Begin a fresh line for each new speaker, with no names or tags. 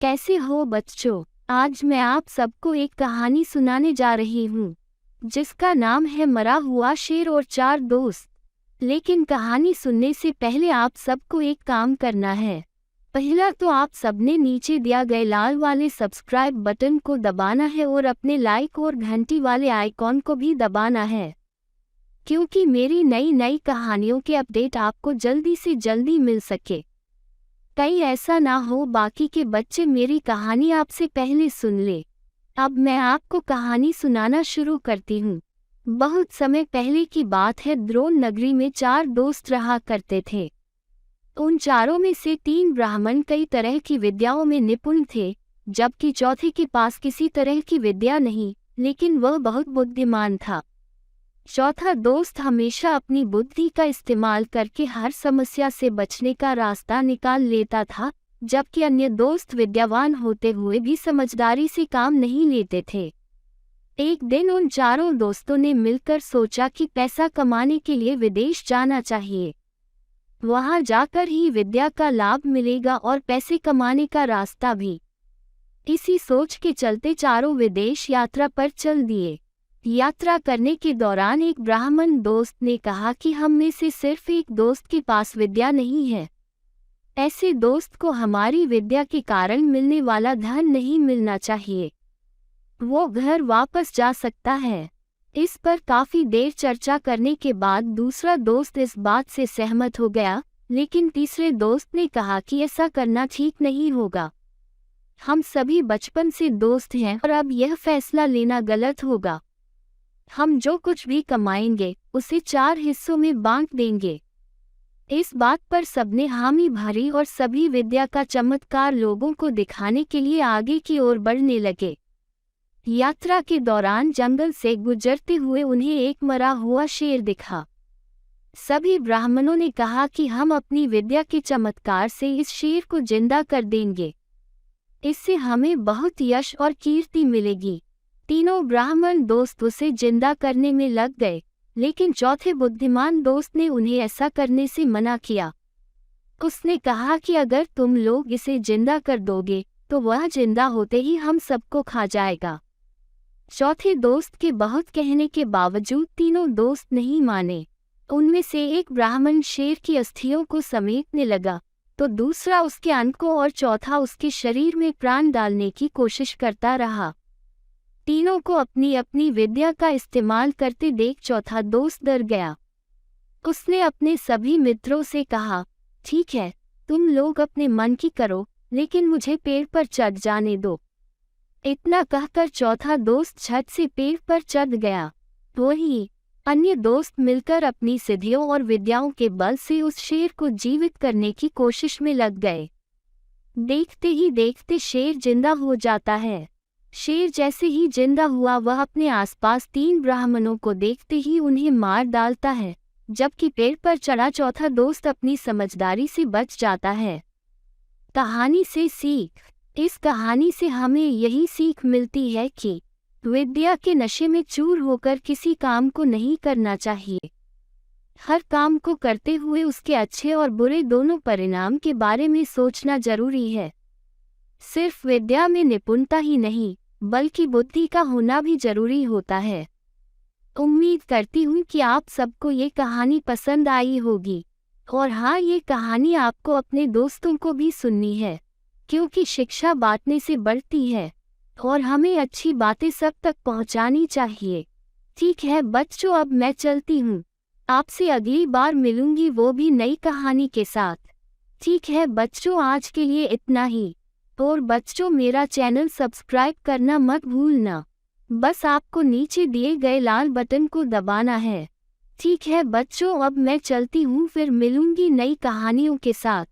कैसे हो बच्चों? आज मैं आप सबको एक कहानी सुनाने जा रही हूँ जिसका नाम है मरा हुआ शेर और चार दोस्त। लेकिन कहानी सुनने से पहले आप सबको एक काम करना है। पहला तो आप सबने नीचे दिया गए लाल वाले सब्सक्राइब बटन को दबाना है और अपने लाइक और घंटी वाले आइकॉन को भी दबाना है, क्योंकि मेरी नई नई कहानियों के अपडेट आपको जल्दी से जल्दी मिल सके। कहीं ऐसा ना हो बाकी के बच्चे मेरी कहानी आपसे पहले सुन ले। अब मैं आपको कहानी सुनाना शुरू करती हूँ। बहुत समय पहले की बात है। द्रोण नगरी में चार दोस्त रहा करते थे। उन चारों में से तीन ब्राह्मण कई तरह की विद्याओं में निपुण थे, जबकि चौथे के पास किसी तरह की विद्या नहीं, लेकिन वह बहुत बुद्धिमान था। चौथा दोस्त हमेशा अपनी बुद्धि का इस्तेमाल करके हर समस्या से बचने का रास्ता निकाल लेता था, जबकि अन्य दोस्त विद्यावान होते हुए भी समझदारी से काम नहीं लेते थे। एक दिन उन चारों दोस्तों ने मिलकर सोचा कि पैसा कमाने के लिए विदेश जाना चाहिए। वहां जाकर ही विद्या का लाभ मिलेगा और पैसे कमाने का रास्ता भी। इसी सोच के चलते चारों विदेश यात्रा पर चल दिए। यात्रा करने के दौरान एक ब्राह्मण दोस्त ने कहा कि हम में से सिर्फ एक दोस्त के पास विद्या नहीं है। ऐसे दोस्त को हमारी विद्या के कारण मिलने वाला धन नहीं मिलना चाहिए, वो घर वापस जा सकता है। इस पर काफी देर चर्चा करने के बाद दूसरा दोस्त इस बात से सहमत हो गया, लेकिन तीसरे दोस्त ने कहा कि ऐसा करना ठीक नहीं होगा। हम सभी बचपन से दोस्त हैं और अब यह फैसला लेना गलत होगा। हम जो कुछ भी कमाएंगे उसे 4 हिस्सों में बांट देंगे। इस बात पर सबने हामी भरी और सभी विद्या का चमत्कार लोगों को दिखाने के लिए आगे की ओर बढ़ने लगे। यात्रा के दौरान जंगल से गुजरते हुए उन्हें एक मरा हुआ शेर दिखा। सभी ब्राह्मणों ने कहा कि हम अपनी विद्या के चमत्कार से इस शेर को जिंदा कर देंगे। इससे हमें बहुत यश और कीर्ति मिलेगी। तीनों ब्राह्मण दोस्त उसे जिंदा करने में लग गए, लेकिन चौथे बुद्धिमान दोस्त ने उन्हें ऐसा करने से मना किया। उसने कहा कि अगर तुम लोग इसे जिंदा कर दोगे तो वह जिंदा होते ही हम सबको खा जाएगा। चौथे दोस्त के बहुत कहने के बावजूद तीनों दोस्त नहीं माने। उनमें से एक ब्राह्मण शेर की अस्थियों को समेटने लगा, तो दूसरा उसके अंत को और चौथा उसके शरीर में प्राण डालने की कोशिश करता रहा। तीनों को अपनी अपनी विद्या का इस्तेमाल करते देख चौथा दोस्त डर गया। उसने अपने सभी मित्रों से कहा, ठीक है, तुम लोग अपने मन की करो, लेकिन मुझे पेड़ पर चढ़ जाने दो। इतना कहकर चौथा दोस्त छत से पेड़ पर चढ़ गया। वहीं अन्य दोस्त मिलकर अपनी सिद्धियों और विद्याओं के बल से उस शेर को जीवित करने की कोशिश में लग गए। देखते ही देखते शेर जिंदा हो जाता है। शेर जैसे ही जिंदा हुआ वह अपने आसपास 3 ब्राह्मणों को देखते ही उन्हें मार डालता है, जबकि पेड़ पर चढ़ा चौथा दोस्त अपनी समझदारी से बच जाता है। कहानी से सीख। इस कहानी से हमें यही सीख मिलती है कि विद्या के नशे में चूर होकर किसी काम को नहीं करना चाहिए। हर काम को करते हुए उसके अच्छे और बुरे दोनों परिणाम के बारे में सोचना जरूरी है। सिर्फ विद्या में निपुणता ही नहीं, बल्कि बुद्धि का होना भी जरूरी होता है। उम्मीद करती हूँ कि आप सबको ये कहानी पसंद आई होगी। और हाँ, ये कहानी आपको अपने दोस्तों को भी सुननी है, क्योंकि शिक्षा बांटने से बढ़ती है और हमें अच्छी बातें सब तक पहुँचानी चाहिए। ठीक है बच्चों, अब मैं चलती हूँ। आपसे अगली बार मिलूंगी, वो भी नई कहानी के साथ। ठीक है बच्चों, आज के लिए इतना ही। और बच्चों, मेरा चैनल सब्सक्राइब करना मत भूलना। बस आपको नीचे दिए गए लाल बटन को दबाना है। ठीक है बच्चों, अब मैं चलती हूँ, फिर मिलूंगी नई कहानियों के साथ।